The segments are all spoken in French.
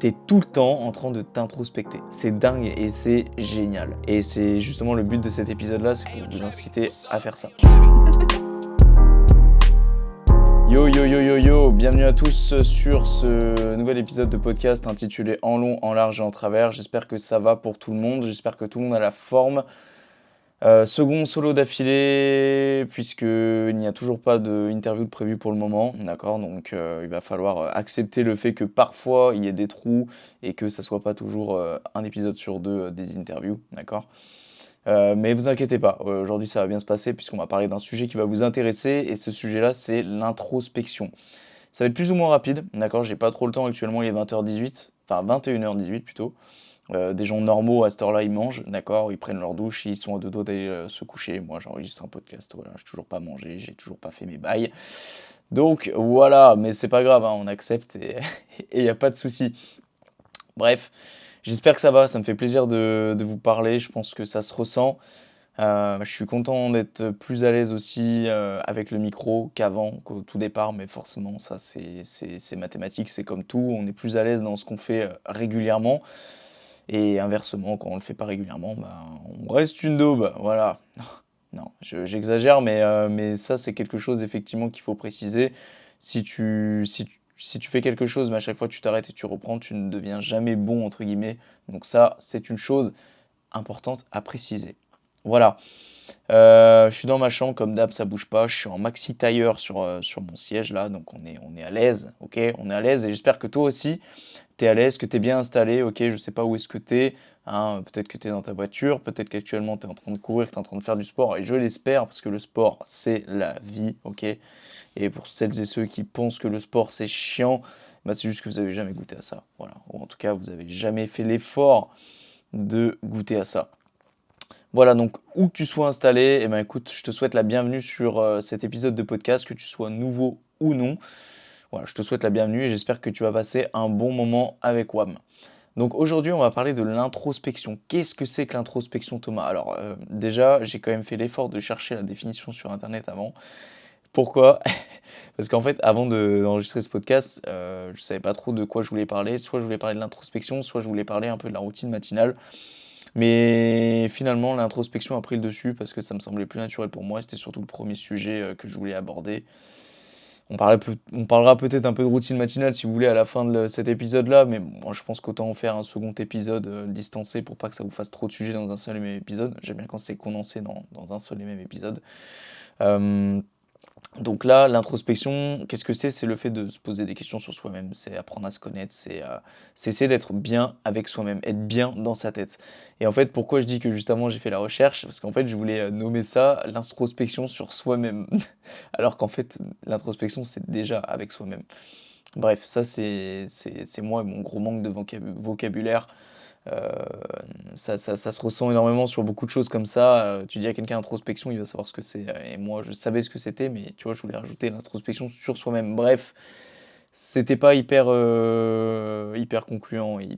T'es tout le temps en train de t'introspecter. C'est dingue et c'est génial. Et c'est justement le but de cet épisode-là, c'est pour vous inciter à faire ça. Yo yo yo yo yo, bienvenue à tous sur ce nouvel épisode de podcast intitulé En long, en large et en travers. J'espère que ça va pour tout le monde, j'espère que tout le monde a la forme. Second solo d'affilée, puisqu'il n'y a toujours pas d'interview de prévu pour le moment, d'accord? Donc il va falloir accepter le fait que parfois il y ait des trous et que ça soit pas toujours un épisode sur deux des interviews, d'accord? Mais vous inquiétez pas, aujourd'hui ça va bien se passer puisqu'on va parler d'un sujet qui va vous intéresser et ce sujet-là c'est l'introspection. Ça va être plus ou moins rapide, d'accord? J'ai pas trop le temps actuellement, il est 20h18, enfin 21h18 plutôt. Des gens normaux à cette heure-là, ils mangent, d'accord, ils prennent leur douche, ils sont à deux doigts d'aller se coucher. Moi, j'enregistre un podcast, voilà, j'ai toujours pas mangé, j'ai toujours pas fait mes bails. Donc voilà, mais c'est pas grave, hein, on accepte et il n'y a pas de souci. Bref, j'espère que ça va, ça me fait plaisir de vous parler, je pense que ça se ressent. Je suis content d'être plus à l'aise aussi avec le micro qu'avant, qu'au tout départ, mais forcément, ça c'est mathématique, c'est comme tout, on est plus à l'aise dans ce qu'on fait régulièrement. Et inversement, quand on le fait pas régulièrement, bah, on reste une daube, voilà. Non, j'exagère, mais ça, c'est quelque chose effectivement qu'il faut préciser. Si tu fais quelque chose, mais à chaque fois tu t'arrêtes et tu reprends, tu ne deviens jamais bon, entre guillemets. Donc ça, c'est une chose importante à préciser. Voilà. Je suis dans ma chambre, comme d'hab, ça bouge pas. Je suis en maxi tailleur sur mon siège là, donc on est à l'aise, ok? On est à l'aise et j'espère que toi aussi, t'es à l'aise, que t'es bien installé, ok, je sais pas où est-ce que t'es, hein, peut-être que t'es dans ta voiture, peut-être qu'actuellement t'es en train de courir, que t'es en train de faire du sport, et je l'espère, parce que le sport, c'est la vie, ok. Et pour celles et ceux qui pensent que le sport, c'est chiant, bah, c'est juste que vous avez jamais goûté à ça, voilà. Ou en tout cas, vous avez jamais fait l'effort de goûter à ça. Voilà, donc où que tu sois installé, eh ben, écoute, je te souhaite la bienvenue sur cet épisode de podcast, que tu sois nouveau ou non. Voilà, je te souhaite la bienvenue et j'espère que tu vas passer un bon moment avec WAM. Donc aujourd'hui, on va parler de l'introspection. Qu'est-ce que c'est que l'introspection, Thomas? Alors déjà, j'ai quand même fait l'effort de chercher la définition sur Internet avant. Pourquoi? Parce qu'en fait, avant d'enregistrer ce podcast, je savais pas trop de quoi je voulais parler. Soit je voulais parler de l'introspection, soit je voulais parler un peu de la routine matinale. Mais finalement, l'introspection a pris le dessus parce que ça me semblait plus naturel pour moi. C'était surtout le premier sujet que je voulais aborder. On parlera peut-être un peu de routine matinale si vous voulez à la fin de cet épisode-là, mais moi je pense qu'autant en faire un second épisode distancé pour pas que ça vous fasse trop de sujets dans un seul et même épisode. J'aime bien quand c'est condensé dans un seul et même épisode. Euh, donc là, l'introspection, qu'est-ce que c'est? C'est le fait de se poser des questions sur soi-même, c'est apprendre à se connaître, c'est essayer d'être bien avec soi-même, être bien dans sa tête. Et en fait, pourquoi je dis que juste avant j'ai fait la recherche? Parce qu'en fait, je voulais nommer ça l'introspection sur soi-même. Alors qu'en fait, l'introspection, c'est déjà avec soi-même. Bref, ça c'est moi et mon gros manque de vocabulaire. Euh, ça se ressent énormément sur beaucoup de choses comme ça. Tu dis à quelqu'un introspection, il va savoir ce que c'est. Et moi, je savais ce que c'était, mais tu vois, je voulais rajouter l'introspection sur soi-même. Bref, c'était pas hyper concluant et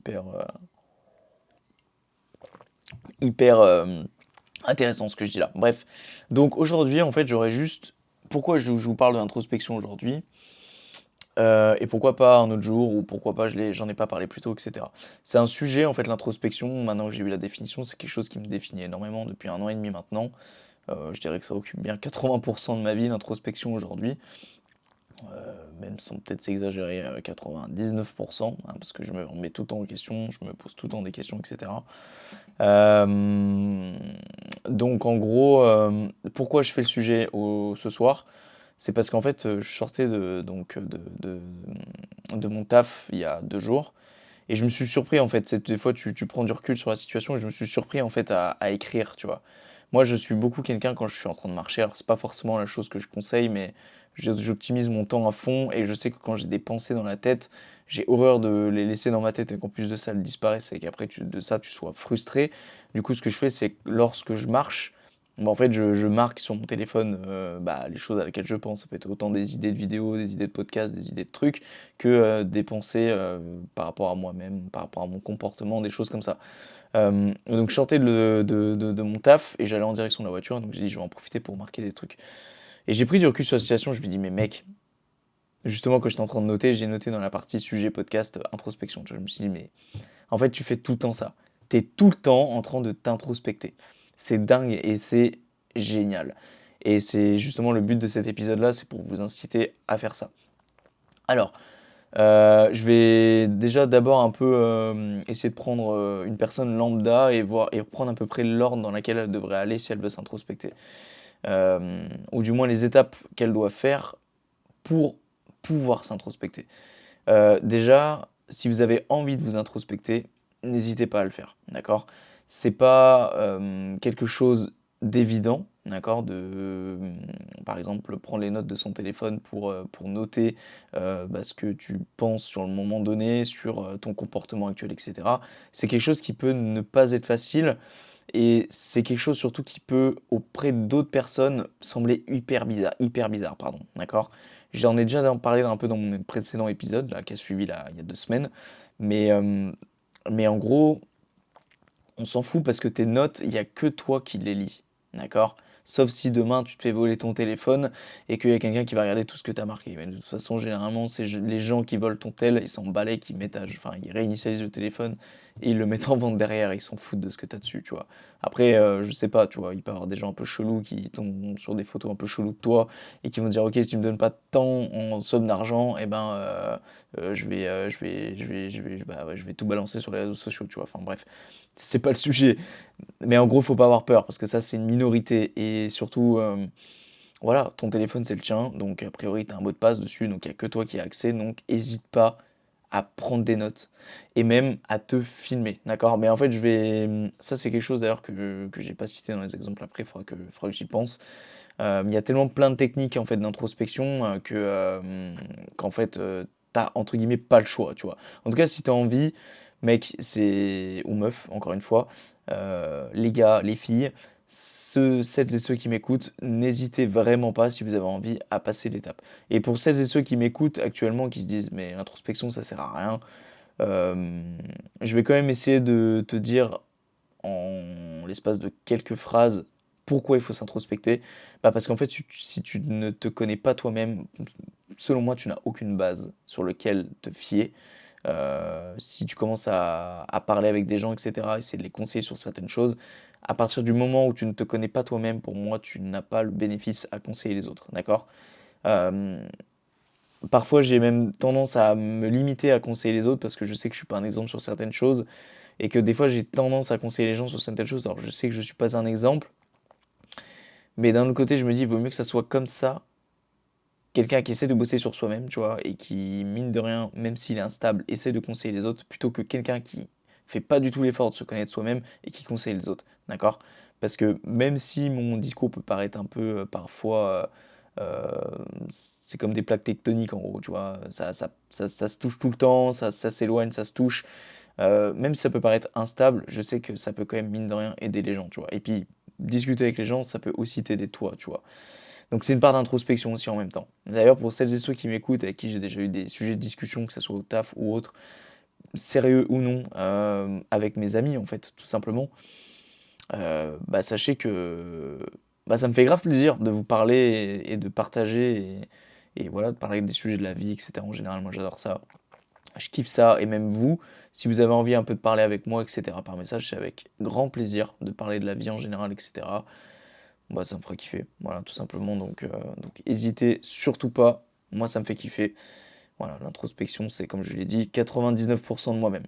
hyper intéressant ce que je dis là. Bref, donc aujourd'hui, en fait, j'aurais juste. Pourquoi je vous parle de l'introspection aujourd'hui? Et pourquoi pas un autre jour, ou pourquoi pas j'en ai pas parlé plus tôt, etc. C'est un sujet, en fait, l'introspection, maintenant que j'ai eu la définition, c'est quelque chose qui me définit énormément depuis 1 an et demi maintenant. Je dirais que ça occupe bien 80% de ma vie, l'introspection aujourd'hui. Même sans peut-être s'exagérer, 99%, hein, parce que je me remets tout le temps en question, je me pose tout le temps des questions, etc. Euh, donc en gros, pourquoi je fais le sujet ce soir? C'est parce qu'en fait, je sortais de mon taf il y a 2 jours. Et je me suis surpris en fait, des fois tu prends du recul sur la situation et je me suis surpris en fait à écrire, tu vois. Moi je suis beaucoup quelqu'un quand je suis en train de marcher, alors c'est pas forcément la chose que je conseille, mais j'optimise mon temps à fond et je sais que quand j'ai des pensées dans la tête, j'ai horreur de les laisser dans ma tête et qu'en plus de ça elles disparaissent et qu'après de ça tu sois frustré. Du coup ce que je fais c'est que lorsque je marche, bah, en fait je marque sur mon téléphone bah, les choses à laquelle je pense. Ça peut être autant des idées de vidéos, des idées de podcasts, des idées de trucs que des pensées par rapport à moi-même, par rapport à mon comportement, des choses comme ça. Donc je sortais de mon taf et j'allais en direction de la voiture, donc j'ai dit je vais en profiter pour marquer des trucs. Et j'ai pris du recul sur la situation, je me dis mais mec, Justement, quand j'étais en train de noter, j'ai noté dans la partie sujet podcast introspection. Tu vois, je me suis dit, mais en fait, tu fais tout le temps ça. Tu es tout le temps en train de t'introspecter. C'est dingue et c'est génial. Et c'est justement le but de cet épisode-là, c'est pour vous inciter à faire ça. Alors, je vais déjà d'abord un peu essayer de prendre une personne lambda et voir et reprendre à peu près l'ordre dans lequel elle devrait aller si elle veut s'introspecter. Ou du moins les étapes qu'elle doit faire pour pouvoir s'introspecter. Déjà, si vous avez envie de vous introspecter, n'hésitez pas à le faire, d'accord? C'est pas quelque chose d'évident, d'accord? Par exemple, prendre les notes de son téléphone pour noter ce que tu penses sur le moment donné, sur ton comportement actuel, etc. C'est quelque chose qui peut ne pas être facile et c'est quelque chose surtout qui peut, auprès d'autres personnes, sembler hyper bizarre, pardon, d'accord? J'en ai déjà parlé un peu dans mon précédent épisode, là, qui a suivi là, il y a 2 semaines, mais, euh, mais en gros, on s'en fout parce que tes notes, il n'y a que toi qui les lis, d'accord? Sauf si demain tu te fais voler ton téléphone et qu'il y a quelqu'un qui va regarder tout ce que tu as marqué. Mais de toute façon, généralement, c'est les gens qui volent ton tel, ils s'en balèquent, enfin, ils réinitialisent le téléphone et ils le mettent en vente derrière, ils s'en foutent de ce que tu as dessus, tu vois. Après, je sais pas, tu vois, il peut y avoir des gens un peu chelous qui tombent sur des photos un peu cheloues de toi et qui vont dire, ok, si tu me donnes pas de temps en somme d'argent, eh ben, je vais tout balancer sur les réseaux sociaux, tu vois. Enfin bref, c'est pas le sujet. Mais en gros, faut pas avoir peur parce que ça, c'est une minorité. Et surtout, voilà, ton téléphone, c'est le tien. Donc, a priori, tu as un mot de passe dessus. Donc, il n'y a que toi qui as accès. Donc, hésite pas à prendre des notes et même à te filmer. D'accord? Mais en fait, ça, c'est quelque chose d'ailleurs que j'ai pas cité dans les exemples après. Faudra que j'y pense. Il y a tellement plein de techniques en fait d'introspection qu'en fait, t'as entre guillemets pas le choix, tu vois. En tout cas, si t'as envie, mec, ou meuf, encore une fois, les gars, les filles, celles et ceux qui m'écoutent, n'hésitez vraiment pas si vous avez envie à passer l'étape. Et pour celles et ceux qui m'écoutent actuellement, qui se disent mais l'introspection ça sert à rien, euh, je vais quand même essayer de te dire en l'espace de quelques phrases pourquoi il faut s'introspecter. Bah parce qu'en fait, si tu ne te connais pas toi-même, selon moi, tu n'as aucune base sur laquelle te fier. Si tu commences à parler avec des gens, etc., essayer de les conseiller sur certaines choses, à partir du moment où tu ne te connais pas toi-même, pour moi, tu n'as pas le bénéfice à conseiller les autres, d'accord? Euh, Parfois, j'ai même tendance à me limiter à conseiller les autres parce que je sais que je suis pas un exemple sur certaines choses et que des fois, j'ai tendance à conseiller les gens sur certaines choses. Alors, je sais que je suis pas un exemple, mais d'un autre côté, je me dis, il vaut mieux que ça soit comme ça, quelqu'un qui essaie de bosser sur soi-même, tu vois, et qui, mine de rien, même s'il est instable, essaie de conseiller les autres, plutôt que quelqu'un qui fait pas du tout l'effort de se connaître soi-même et qui conseille les autres, d'accord? Parce que même si mon discours peut paraître un peu, parfois, c'est comme des plaques tectoniques, en gros, tu vois, ça se touche tout le temps, ça s'éloigne, ça se touche, même si ça peut paraître instable, je sais que ça peut quand même, mine de rien, aider les gens, tu vois? Et puis, discuter avec les gens, ça peut aussi t'aider toi, tu vois? Donc c'est une part d'introspection aussi en même temps. D'ailleurs, pour celles et ceux qui m'écoutent, avec qui j'ai déjà eu des sujets de discussion, que ce soit au taf ou autre, sérieux ou non, avec mes amis en fait, tout simplement, sachez que ça me fait grave plaisir de vous parler et de partager et voilà, de parler des sujets de la vie, etc. En général, moi j'adore ça. Je kiffe ça et même vous, si vous avez envie un peu de parler avec moi, etc. par message, c'est avec grand plaisir de parler de la vie en général, etc. Bah, ça me fera kiffer, voilà, tout simplement. Donc hésitez surtout pas. Moi, ça me fait kiffer. Voilà, l'introspection, c'est comme je l'ai dit, 99% de moi-même.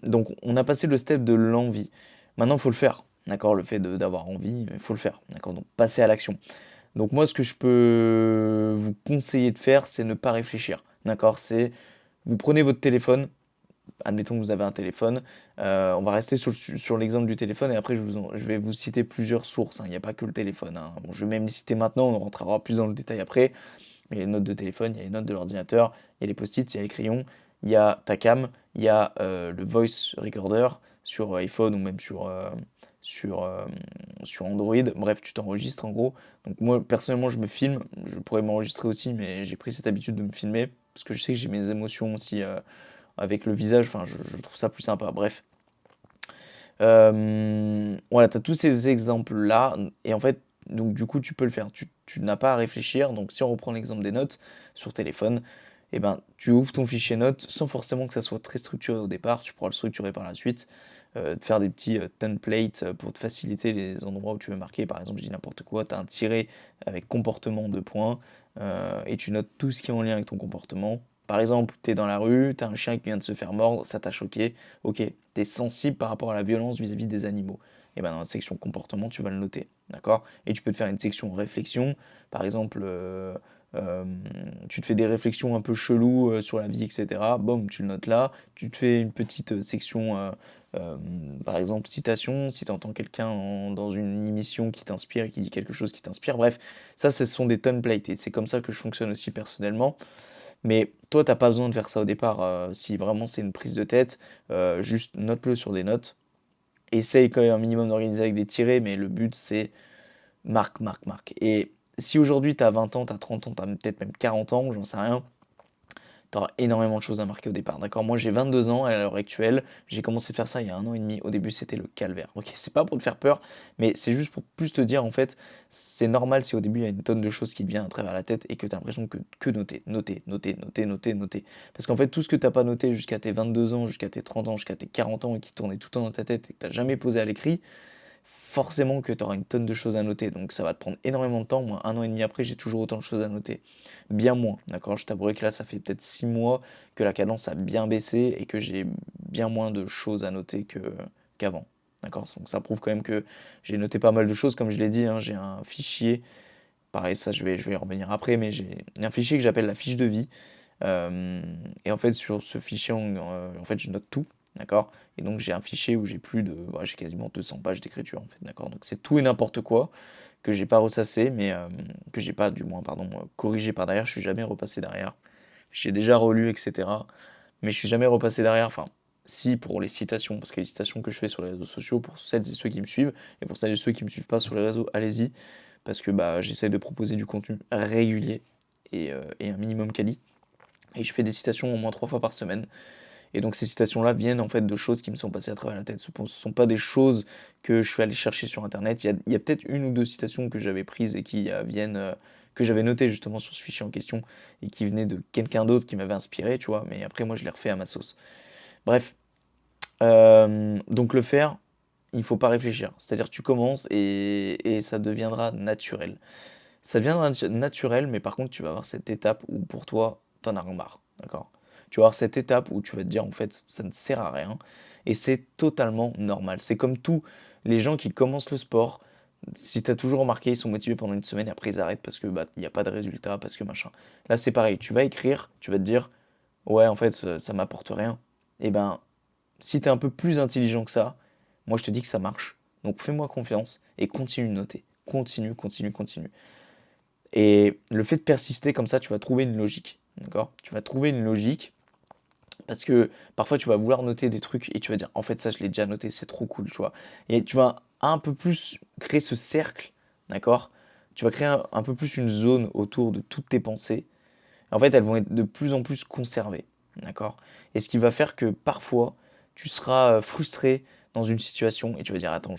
Donc, on a passé le step de l'envie. Maintenant, il faut le faire. D'accord, le fait d'avoir envie, il faut le faire. D'accord, donc passer à l'action. Donc, moi, ce que je peux vous conseiller de faire, c'est ne pas réfléchir. D'accord, c'est vous prenez votre téléphone, admettons que vous avez un téléphone, on va rester sur l'exemple du téléphone et après je vais vous citer plusieurs sources, hein. Il n'y a pas que le téléphone, hein. Bon, je vais même les citer maintenant, on rentrera plus dans le détail après. Mais il y a les notes de téléphone, il y a les notes de l'ordinateur, il y a les post-it, il y a les crayons, il y a ta cam, il y a le voice recorder sur iPhone ou même sur, euh, sur Android. Bref, tu t'enregistres en gros. Donc moi personnellement je me filme, je pourrais m'enregistrer aussi, mais j'ai pris cette habitude de me filmer parce que je sais que j'ai mes émotions aussi avec le visage, enfin je trouve ça plus sympa. Bref. Voilà, tu as tous ces exemples-là, et en fait, donc du coup, tu peux le faire. tu n'as pas à réfléchir. Donc si on reprend l'exemple des notes sur téléphone, eh ben, tu ouvres ton fichier notes sans forcément que ça soit très structuré au départ, tu pourras le structurer par la suite, faire des petits templates pour te faciliter les endroits où tu veux marquer. Par exemple, je dis n'importe quoi, tu as un tiret avec comportement de points, et tu notes tout ce qui est en lien avec ton comportement. Par exemple, tu es dans la rue, tu as un chien qui vient de se faire mordre, ça t'a choqué, ok, tu es sensible par rapport à la violence vis-à-vis des animaux. Et ben dans la section comportement, tu vas le noter, d'accord? Et tu peux te faire une section réflexion, par exemple, euh, tu te fais des réflexions un peu cheloues sur la vie, etc. Boum, tu le notes là. Tu te fais une petite section, euh, par exemple, citation, si tu entends quelqu'un dans une émission qui t'inspire et qui dit quelque chose qui t'inspire. Bref, ça, ce sont des templates et c'est comme ça que je fonctionne aussi personnellement. Mais toi, t'as pas besoin de faire ça au départ. Si vraiment c'est une prise de tête, juste note-le sur des notes. Essaye quand même un minimum d'organiser avec des tirets, mais le but c'est marque, marque, marque. Et si aujourd'hui tu as 20 ans, tu as 30 ans, tu as peut-être même 40 ans, j'en sais rien, tu auras énormément de choses à marquer au départ. D'accord? Moi j'ai 22 ans à l'heure actuelle, j'ai commencé à faire ça il y a 1 an et demi. Au début c'était le calvaire. Ok, c'est pas pour te faire peur, mais c'est juste pour plus te dire en fait, c'est normal si au début il y a une tonne de choses qui te viennent à travers la tête et que tu as l'impression que noter, noter, noter, noter, noter, noter. Parce qu'en fait tout ce que t'as pas noté jusqu'à tes 22 ans, jusqu'à tes 30 ans, jusqu'à tes 40 ans et qui tournait tout le temps dans ta tête et que t'as jamais posé à l'écrit, forcément que tu auras une tonne de choses à noter. Donc ça va te prendre énormément de temps. Moi, 1 an et demi après, j'ai toujours autant de choses à noter. Bien moins, d'accord? Je t'avouerai que là, ça fait peut-être 6 mois que la cadence a bien baissé et que j'ai bien moins de choses à noter qu'avant. D'accord? Donc ça prouve quand même que j'ai noté pas mal de choses, comme je l'ai dit, hein, j'ai un fichier, pareil, ça je vais y revenir après, mais j'ai un fichier que j'appelle la fiche de vie. Euh, et en fait, sur ce fichier, en fait, je note tout, d'accord? Et donc, j'ai un fichier où j'ai plus de, ouais, j'ai quasiment 200 pages d'écriture, en fait, d'accord? Donc, c'est tout et n'importe quoi que j'ai pas ressassé, mais que j'ai pas, du moins, pardon, corrigé par derrière. Je suis jamais repassé derrière. J'ai déjà relu, etc. Mais je suis jamais repassé derrière. Enfin, si pour les citations, parce que les citations que je fais sur les réseaux sociaux, pour celles et ceux qui me suivent, et pour celles et ceux qui me suivent pas sur les réseaux, allez-y, parce que bah, j'essaie de proposer du contenu régulier et un minimum quali. Et je fais des citations au moins 3 fois par semaine. Et donc ces citations-là viennent en fait de choses qui me sont passées à travers la tête. Ce ne sont pas des choses que je suis allé chercher sur Internet. Il y a peut-être une ou deux citations que j'avais prises et qui viennent, que j'avais notées justement sur ce fichier en question et qui venaient de quelqu'un d'autre qui m'avait inspiré, tu vois. Mais après, moi, je les refais à ma sauce. Bref, donc le faire, il faut pas réfléchir. C'est-à-dire tu commences et ça deviendra naturel. Ça deviendra naturel, mais par contre, tu vas avoir cette étape où pour toi, t'en as marre, d'accord? Tu vas avoir cette étape où tu vas te dire, en fait, ça ne sert à rien. Et c'est totalement normal. C'est comme tous les gens qui commencent le sport. Si tu as toujours remarqué, ils sont motivés pendant une semaine et après ils arrêtent parce que bah, il n'y a pas de résultat, parce que machin. Là, c'est pareil. Tu vas écrire, tu vas te dire, ouais, en fait, ça m'apporte rien. Et ben, si tu es un peu plus intelligent que ça, moi je te dis que ça marche. Donc fais-moi confiance et continue de noter. Continue, continue, continue. Et le fait de persister comme ça, tu vas trouver une logique. D'accord? Tu vas trouver une logique parce que parfois tu vas vouloir noter des trucs et tu vas dire en fait ça je l'ai déjà noté, c'est trop cool, tu vois. Et tu vas un peu plus créer ce cercle, d'accord? Tu vas créer un peu plus une zone autour de toutes tes pensées. En fait, elles vont être de plus en plus conservées, d'accord? Et ce qui va faire que parfois tu seras frustré dans une situation et tu vas dire attends,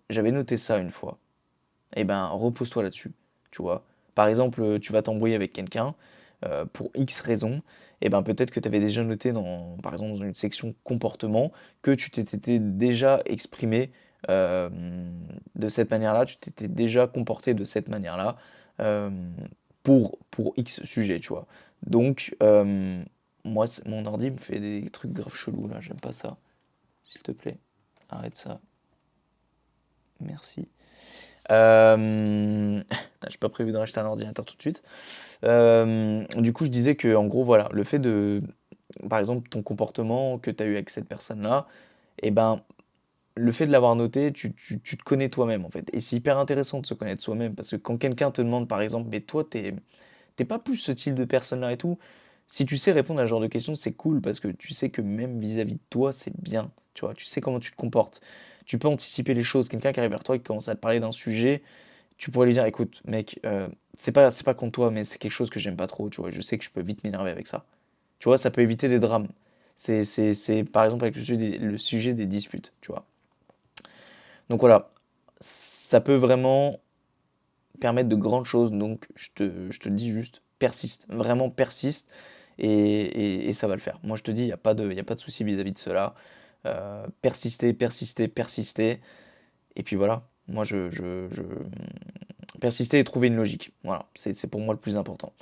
j'avais noté ça une fois. Eh ben, repose-toi là-dessus, tu vois. Par exemple, tu vas t'embrouiller avec quelqu'un pour X raisons, et ben peut-être que tu avais déjà noté dans, par exemple, dans une section comportement que tu t'étais déjà exprimé euh, de cette manière-là, tu t'étais déjà comporté de cette manière-là euh, pour X sujet, tu vois. Donc, moi, mon ordi me fait des trucs grave chelous là, j'aime pas ça. S'il te plaît, arrête ça. Merci. J'ai pas prévu de racheter un ordinateur tout de suite. Du coup, je disais que, en gros, voilà, le fait de, par exemple, ton comportement que tu as eu avec cette personne-là, et ben, le fait de l'avoir noté, tu te connais toi-même, en fait. Et c'est hyper intéressant de se connaître soi-même, parce que quand quelqu'un te demande, par exemple, mais toi, t'es pas plus ce type de personne-là et tout, si tu sais répondre à ce genre de questions, c'est cool, parce que tu sais que même vis-à-vis de toi, c'est bien, tu vois, tu sais comment tu te comportes. Tu peux anticiper les choses. Quelqu'un qui arrive vers toi et qui commence à te parler d'un sujet, tu pourrais lui dire, écoute, mec, c'est pas contre toi, mais c'est quelque chose que j'aime pas trop, tu vois. Je sais que je peux vite m'énerver avec ça. Tu vois, ça peut éviter des drames. C'est par exemple avec le sujet des disputes, tu vois. Donc voilà, ça peut vraiment permettre de grandes choses. Donc, je te dis juste, persiste, vraiment persiste, et ça va le faire. Moi, je te dis, il y a pas de souci vis-à-vis de cela. Persister, persister, persister, et puis voilà. Moi, persister et trouver une logique. Voilà, c'est pour moi le plus important.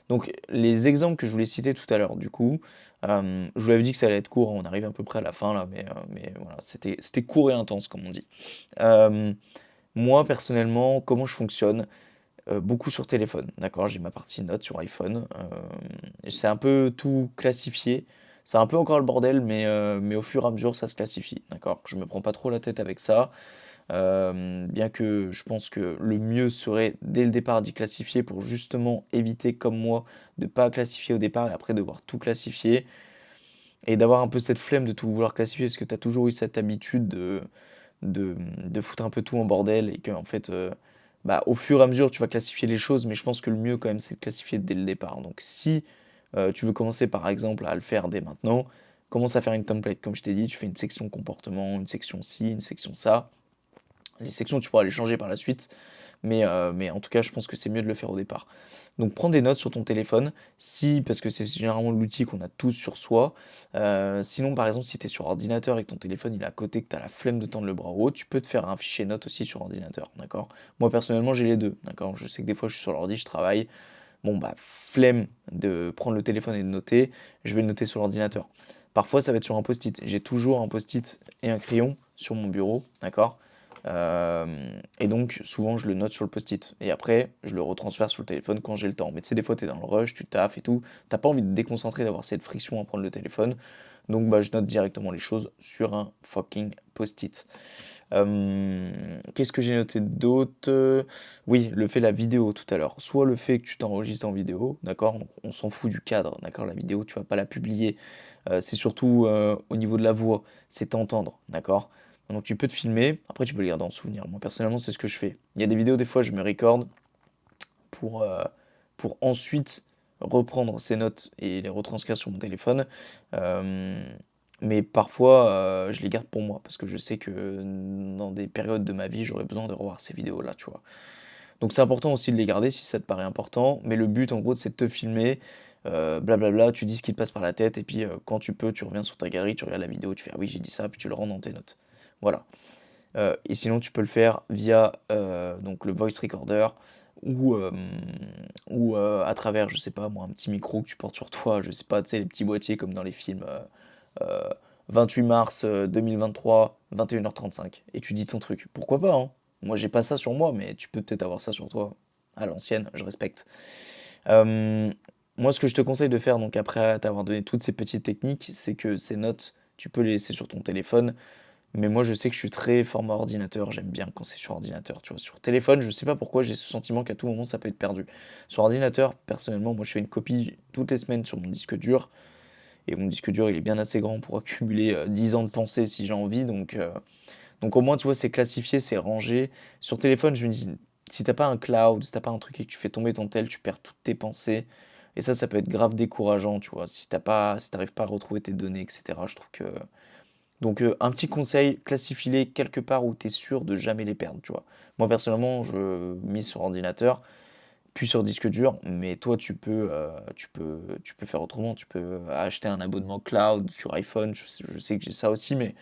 Donc, les exemples que je voulais citer tout à l'heure, du coup, je vous avais dit que ça allait être court, on arrive à peu près à la fin là, mais voilà, c'était court et intense, comme on dit. Euh, Moi, personnellement, comment je fonctionne? Beaucoup sur téléphone, d'accord? J'ai ma partie notes sur iPhone. C'est un peu tout classifié. C'est un peu encore le bordel, mais au fur et à mesure, ça se classifie, d'accord? Je me prends pas trop la tête avec ça. Bien que je pense que le mieux serait dès le départ d'y classifier pour justement éviter, comme moi, de pas classifier au départ et après devoir tout classifier et d'avoir un peu cette flemme de tout vouloir classifier parce que tu as toujours eu cette habitude de foutre un peu tout en bordel et que en fait, bah, au fur et à mesure, tu vas classifier les choses, mais je pense que le mieux quand même, c'est de classifier dès le départ. Donc si tu veux commencer par exemple à le faire dès maintenant, commence à faire une template. Comme je t'ai dit, tu fais une section comportement, une section ci, une section ça. Les sections, tu pourras les changer par la suite, mais en tout cas, je pense que c'est mieux de le faire au départ. Donc, prends des notes sur ton téléphone, si, parce que c'est généralement l'outil qu'on a tous sur soi. Sinon, par exemple, si tu es sur ordinateur et que ton téléphone il est à côté, que tu as la flemme de tendre le bras haut, tu peux te faire un fichier notes aussi sur ordinateur, d'accord? Moi, personnellement, j'ai les deux, d'accord? Je sais que des fois, je suis sur l'ordi, je travaille. Bon, bah, flemme de prendre le téléphone et de noter, je vais le noter sur l'ordinateur. Parfois, ça va être sur un post-it. J'ai toujours un post-it et un crayon sur mon bureau, d'accord? Et donc, souvent, je le note sur le post-it. Et après, je le retransfère sur le téléphone quand j'ai le temps. Mais tu sais, des fois, tu es dans le rush, tu taffes et tout. T'as pas envie de te déconcentrer, d'avoir cette friction à prendre le téléphone. Donc, bah, je note directement les choses sur un fucking post-it. Qu'est-ce que j'ai noté d'autre? Oui, le fait de la vidéo tout à l'heure. Soit le fait que tu t'enregistres en vidéo, d'accord? On s'en fout du cadre, d'accord? La vidéo, tu vas pas la publier. C'est surtout au niveau de la voix, c'est t'entendre, d'accord? Donc tu peux te filmer, après tu peux le garder en souvenir. Moi personnellement, c'est ce que je fais. Il y a des vidéos, des fois, je me record pour, euh, pour ensuite reprendre ces notes et les retranscrire sur mon téléphone. Euh, mais parfois, je les garde pour moi parce que je sais que dans des périodes de ma vie, j'aurais besoin de revoir ces vidéos-là, tu vois. Donc c'est important aussi de les garder si ça te paraît important. Mais le but, en gros, c'est de te filmer, blablabla, tu dis ce qui te passe par la tête, et puis quand tu peux, tu reviens sur ta galerie, tu regardes la vidéo, tu fais ah oui, j'ai dit ça, puis tu le rends dans tes notes. Voilà. Et sinon, tu peux le faire via donc le voice recorder ou, euh, ou à travers, je sais pas moi, un petit micro que tu portes sur toi, je sais pas, tu sais, les petits boîtiers comme dans les films. Euh, 28 mars 2023, 21h35. Et tu dis ton truc. Pourquoi pas, hein? Moi, j'ai pas ça sur moi, mais tu peux peut-être avoir ça sur toi. À l'ancienne, je respecte. Euh, Moi, ce que je te conseille de faire, donc après t'avoir donné toutes ces petites techniques, c'est que ces notes, tu peux les laisser sur ton téléphone. Mais moi, je sais que je suis très format ordinateur. J'aime bien quand c'est sur ordinateur. Tu vois, sur téléphone, je sais pas pourquoi, j'ai ce sentiment qu'à tout moment, ça peut être perdu. Sur ordinateur, personnellement, moi, je fais une copie toutes les semaines sur mon disque dur. Et mon disque dur, il est bien assez grand pour accumuler 10 ans de pensée si j'ai envie. Donc au moins, tu vois, c'est classifié, c'est rangé. Sur téléphone, je me dis, si t'as pas un cloud, si t'as pas un truc et que tu fais tomber ton tel, tu perds toutes tes pensées. Et ça peut être grave décourageant, tu vois, si t'arrives pas à retrouver tes données, etc. Je trouve que donc un petit conseil, classifie-les quelque part où tu es sûr de jamais les perdre, tu vois. Moi personnellement, je mise sur ordinateur, puis sur disque dur, mais toi tu peux faire autrement, tu peux acheter un abonnement cloud sur iPhone, je sais que j'ai ça aussi, mais,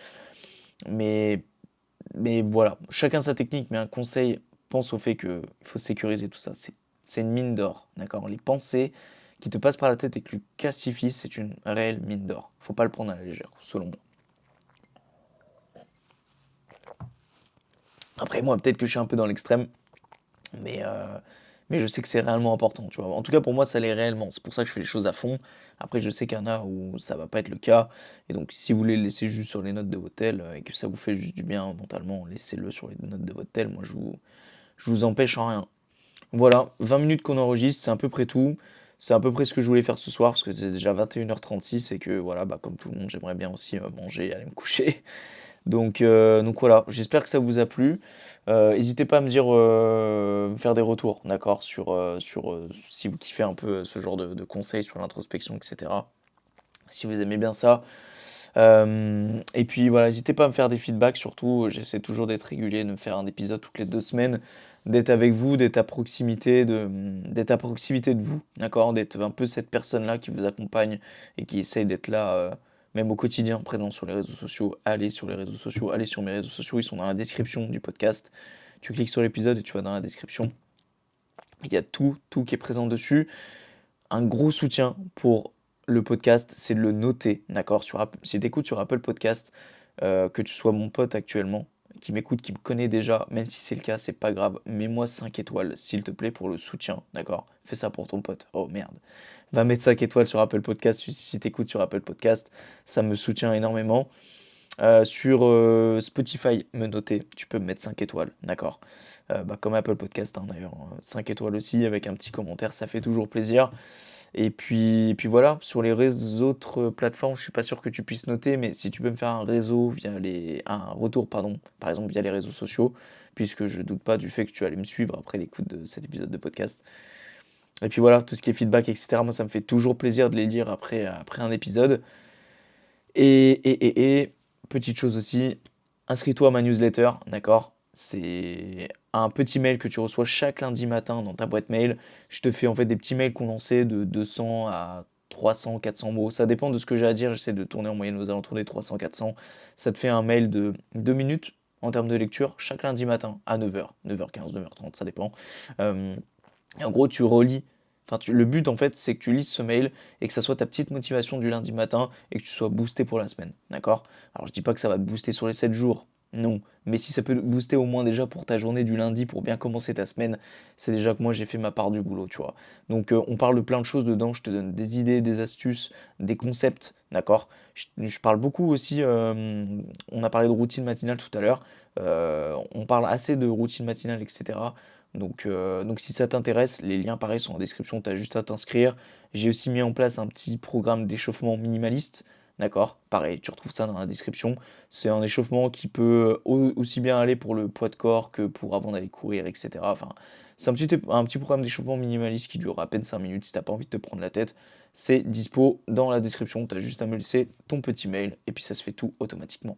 mais voilà, chacun sa technique, mais un conseil, pense au fait qu'il faut sécuriser tout ça, c'est une mine d'or, d'accord? Les pensées qui te passent par la tête et que tu classifies, c'est une réelle mine d'or. Faut pas le prendre à la légère, selon moi. Après, moi, peut-être que je suis un peu dans l'extrême, mais, euh, mais je sais que c'est réellement important, tu vois. En tout cas, pour moi, ça l'est réellement. C'est pour ça que je fais les choses à fond. Après, je sais qu'il y en a où ça va pas être le cas. Et donc, si vous voulez le laisser juste sur les notes de votre tel et que ça vous fait juste du bien mentalement, laissez-le sur les notes de votre tel. Moi, je vous empêche en rien. Voilà, 20 minutes qu'on enregistre, c'est à peu près tout. C'est à peu près ce que je voulais faire ce soir, parce que c'est déjà 21h36 et que, voilà, bah, comme tout le monde, j'aimerais bien aussi manger et aller me coucher. Donc voilà, j'espère que ça vous a plu. N'hésitez pas à me dire, me faire des retours, d'accord, sur si vous kiffez un peu ce genre de conseils sur l'introspection, etc. Si vous aimez bien ça. Et puis voilà, n'hésitez pas à me faire des feedbacks, surtout, j'essaie toujours d'être régulier, de me faire un épisode toutes les 2 semaines, d'être avec vous, d'être à proximité de vous, d'accord? D'être un peu cette personne-là qui vous accompagne et qui essaye d'être là, même au quotidien, présent sur les réseaux sociaux. Allez sur les réseaux sociaux, allez sur mes réseaux sociaux, ils sont dans la description du podcast. Tu cliques sur l'épisode et tu vas dans la description. Il y a tout qui est présent dessus. Un gros soutien pour le podcast, c'est de le noter, d'accord? Si tu écoutes sur Apple Podcast, que tu sois mon pote actuellement, qui m'écoute, qui me connaît déjà, même si c'est le cas, c'est pas grave, mets-moi 5 étoiles, s'il te plaît, pour le soutien, d'accord? Fais ça pour ton pote. Oh merde. Va mettre 5 étoiles sur Apple Podcast si tu écoutes sur Apple Podcast, ça me soutient énormément. Sur Spotify, me noter, tu peux me mettre 5 étoiles, d'accord? Comme Apple Podcast, hein, d'ailleurs, 5 étoiles aussi, avec un petit commentaire, ça fait toujours plaisir. Et puis voilà, sur les autres plateformes, je suis pas sûr que tu puisses noter, mais si tu peux me faire un retour, pardon, par exemple via les réseaux sociaux, puisque je doute pas du fait que tu allais me suivre après l'écoute de cet épisode de podcast. Et puis voilà, tout ce qui est feedback, etc., moi ça me fait toujours plaisir de les lire après un épisode. Et petite chose aussi, inscris-toi à ma newsletter, d'accord? C'est un petit mail que tu reçois chaque lundi matin dans ta boîte mail. Je te fais en fait des petits mails condensés de 200 à 300, 400 mots. Ça dépend de ce que j'ai à dire. J'essaie de tourner en moyenne aux alentours des 300, 400. Ça te fait un mail de 2 minutes en termes de lecture chaque lundi matin à 9h, 9h15, 9h30, ça dépend. Euh, et en gros, tu relis. Le but, en fait, c'est que tu lises ce mail et que ça soit ta petite motivation du lundi matin et que tu sois boosté pour la semaine. D'accord? Alors, je dis pas que ça va te booster sur les 7 jours. Non. Mais si ça peut te booster au moins déjà pour ta journée du lundi pour bien commencer ta semaine, c'est déjà que moi j'ai fait ma part du boulot, tu vois. Donc, on parle de plein de choses dedans. Je te donne des idées, des astuces, des concepts. D'accord? Je parle beaucoup aussi. On a parlé de routine matinale tout à l'heure. On parle assez de routine matinale, etc. Donc si ça t'intéresse, les liens pareil sont en description, tu as juste à t'inscrire. J'ai aussi mis en place un petit programme d'échauffement minimaliste, d'accord? Pareil, tu retrouves ça dans la description. C'est un échauffement qui peut aussi bien aller pour le poids de corps que pour avant d'aller courir, etc. Enfin, c'est un petit programme d'échauffement minimaliste qui dure à peine 5 minutes si t'as pas envie de te prendre la tête. C'est dispo dans la description, tu as juste à me laisser ton petit mail et puis ça se fait tout automatiquement.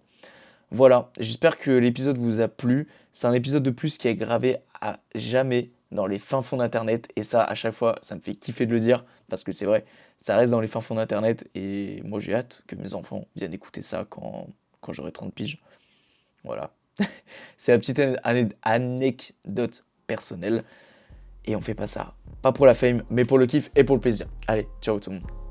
Voilà, j'espère que l'épisode vous a plu. C'est un épisode de plus qui est gravé à jamais dans les fins fonds d'internet. Et ça, à chaque fois, ça me fait kiffer de le dire. Parce que c'est vrai, ça reste dans les fins fonds d'internet. Et moi, j'ai hâte que mes enfants viennent écouter ça quand j'aurai 30 piges. Voilà. C'est la petite anecdote personnelle. Et on fait pas ça. Pas pour la fame, mais pour le kiff et pour le plaisir. Allez, ciao tout le monde.